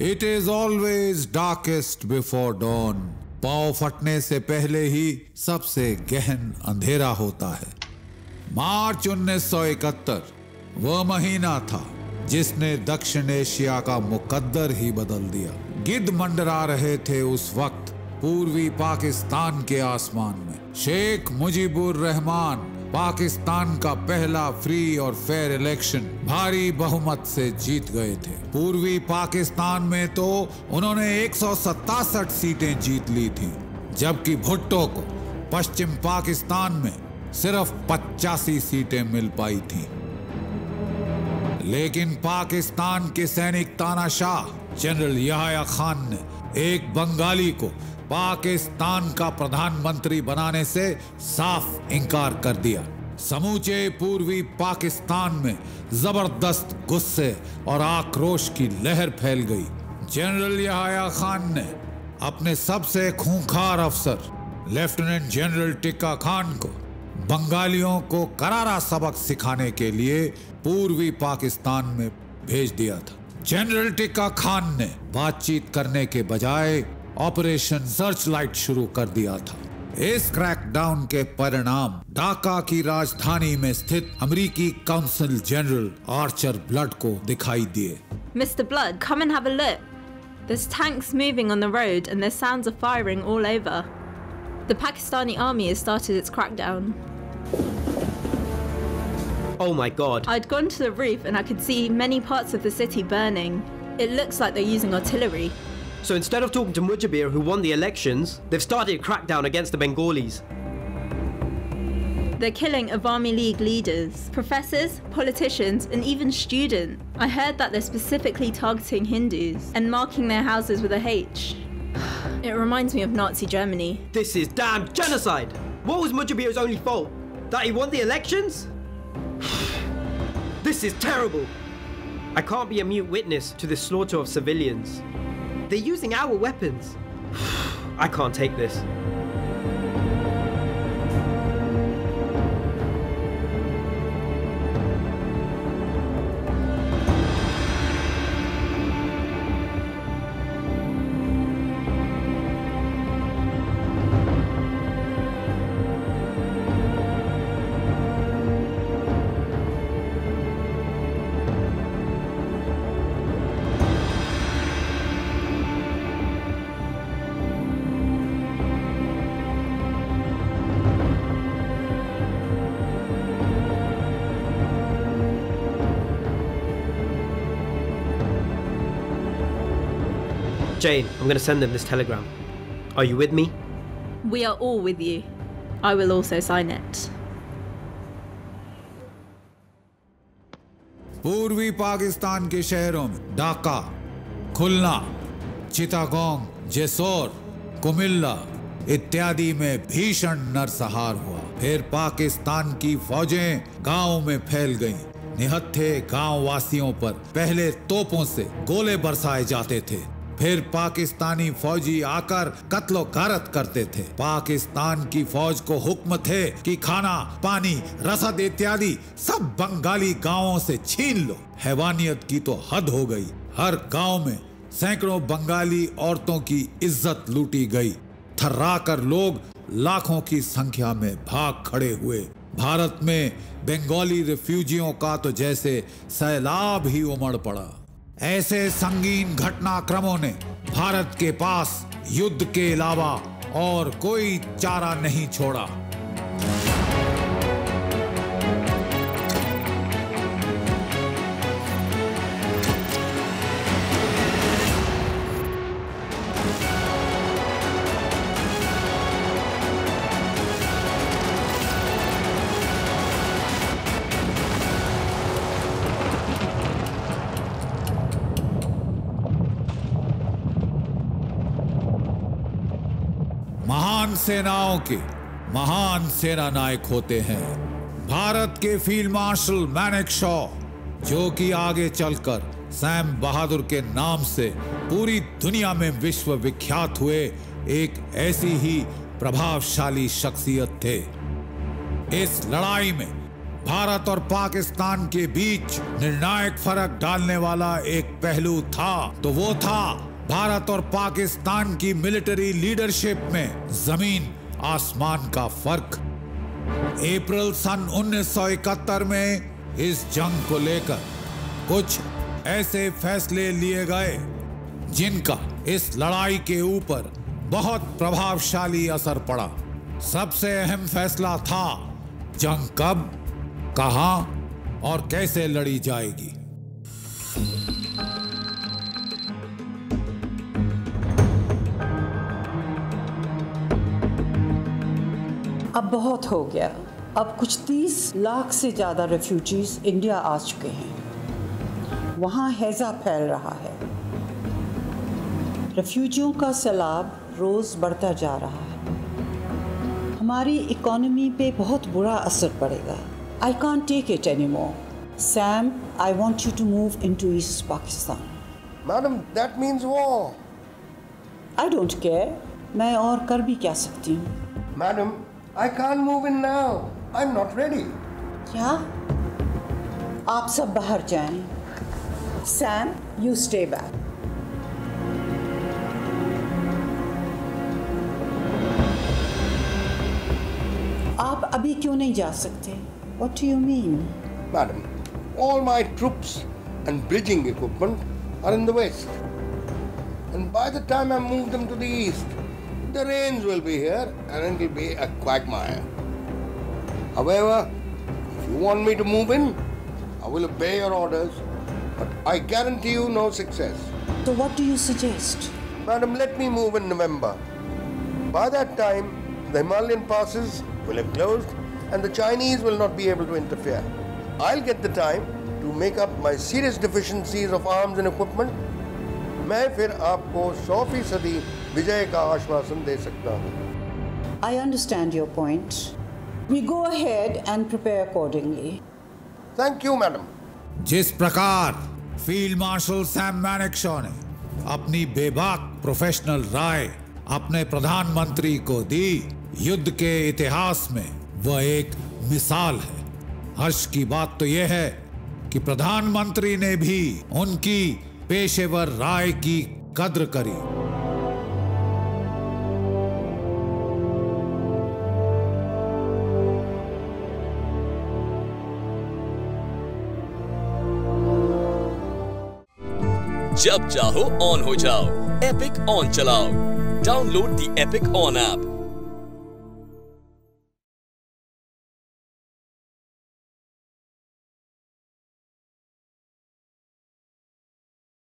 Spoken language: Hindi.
It is always darkest before don. पांव फटने से पहले ही सबसे गहन अंधेरा होता है। मार्च 1971 वह महीना था जिसने दक्षिण एशिया का मुकद्दर ही बदल दिया। गिद्ध मंडरा रहे थे उस वक्त पूर्वी पाकिस्तान के आसमान में। शेख मुजीबुर रहमान पाकिस्तान का पहला फ्री और फेयर इलेक्शन भारी बहुमत से जीत गए थे। पूर्वी पाकिस्तान में तो उन्होंने 167 सीटें जीत ली थी, जबकि भुट्टो को पश्चिम पाकिस्तान में सिर्फ 85 सीटें मिल पाई थीं। लेकिन पाकिस्तान के सैनिक तानाशाह जनरल याह्या खान ने एक बंगाली को पाकिस्तान का प्रधानमंत्री बनाने से साफ इनकार कर दिया। समूचे पूर्वी पाकिस्तान में जबरदस्त गुस्से और आक्रोश की लहर फैल गई। जनरल याह्या खान ने अपने सबसे खूंखार अफसर लेफ्टिनेंट जनरल टिक्का खान को बंगालियों को करारा सबक सिखाने के लिए पूर्वी पाकिस्तान में भेज दिया था। जनरल टिक्का खान ने बातचीत करने के बजाय ऑपरेशन सर्चलाइट शुरू कर दिया था। इस क्रैकडाउन के परिणाम ढाका की राजधानी में स्थित अमेरिकी काउंसिल जनरल आर्चर ब्लड को दिखाई दिए। Mr. Blood, come and have a look. There's tanks moving on the road and there's sounds of firing all over. The Pakistani army has started its crackdown. Oh my God. I'd gone to the roof and I could see many parts of the city burning. It looks like they're using artillery. So instead of talking to Mujibur, who won the elections, they've started a crackdown against the Bengalis. They're killing Awami League leaders, professors, politicians, and even students. I heard that they're specifically targeting Hindus and marking their houses with a H. It reminds me of Nazi Germany. This is damn genocide! What was Mujibur's only fault? That he won the elections? This is terrible! I can't be a mute witness to the slaughter of civilians. They're using our weapons. I can't take this. Jane, I'm going to send them this telegram. Are you with me? We are all with you. I will also sign it. पूर्वी पाकिस्तान के शहरों में ढाका, खुलना, चिटागोंग, जेसोर, कुमिल्ला इत्यादि में भीषण नरसंहार हुआ। फिर पाकिस्तान की फौजें गांवों में फैल गईं। निहत्थे गांव वासियों पर पहले तोपों से गोले बरसाए जाते थे, फिर पाकिस्तानी फौजी आकर कत्लो गारत करते थे। पाकिस्तान की फौज को हुक्म थे कि खाना, पानी, रसद इत्यादि सब बंगाली गांवों से छीन लो। हैवानियत की तो हद हो गई। हर गांव में सैकड़ों बंगाली औरतों की इज्जत लूटी गई। थर्राकर लोग लाखों की संख्या में भाग खड़े हुए। भारत में बंगाली रिफ्यूजियों का तो जैसे सैलाब ही उमड़ पड़ा। ऐसे संगीन घटनाक्रमों ने भारत के पास युद्ध के अलावा और कोई चारा नहीं छोड़ा। महान सेनाओं के महान सेना नायक होते हैं। भारत के फील्ड मार्शल मैनेकशॉ, जो कि आगे चलकर सैम बहादुर के नाम से पूरी दुनिया में विश्व विख्यात हुए, एक ऐसी ही प्रभावशाली शख्सियत थे। इस लड़ाई में भारत और पाकिस्तान के बीच निर्णायक फर्क डालने वाला एक पहलू था तो वो था भारत और पाकिस्तान की मिलिट्री लीडरशिप में जमीन आसमान का फर्क। अप्रैल सन 1971 में इस जंग को लेकर कुछ ऐसे फैसले लिए गए जिनका इस लड़ाई के ऊपर बहुत प्रभावशाली असर पड़ा। सबसे अहम फैसला था जंग कब, कहां और कैसे लड़ी जाएगी। अब बहुत हो गया। अब कुछ 30 लाख से ज़्यादा रेफ्यूजीज इंडिया आ चुके हैं। वहाँ हैजा फैल रहा है। रेफ्यूजियों का सैलाब रोज़ बढ़ता जा रहा है। हमारी इकोनॉमी पे बहुत बुरा असर पड़ेगा। I can't take it anymore. Sam, I want you to move into East Pakistan. Madam, that means war. I don't care. मैं और कर भी क्या सकती हूँ? Madam, I can't move in now. I'm not ready. क्या? आप सब बाहर जाएं। Sam, you stay back. आप अभी क्यों नहीं जा सकते? What do you mean? Madam, all my troops and bridging equipment are in the west. And by the time I move them to the east, the rains will be here and it will be a quagmire. However, if you want me to move in, I will obey your orders, but I guarantee you no success. So what do you suggest? Madam, let me move in November. By that time, the Himalayan passes will have closed and the Chinese will not be able to interfere. I'll get the time to make up my serious deficiencies of arms and equipment. मैं फिर आपको 100% विजय का आश्वासन दे सकता हूँ। I understand your point. We go ahead and prepare accordingly. Thank you, madam. जिस प्रकार फील्ड मार्शल सैम मैनेक्शॉ ने अपनी बेबाक प्रोफेशनल राय अपने प्रधानमंत्री को दी, युद्ध के इतिहास में वह एक मिसाल है। हर्ष की बात तो यह है कि प्रधानमंत्री ने भी उनकी पेशेवर राय की कद्र करी। जब चाहो ऑन हो जाओ, एपिक ऑन चलाओ। Download the epic on app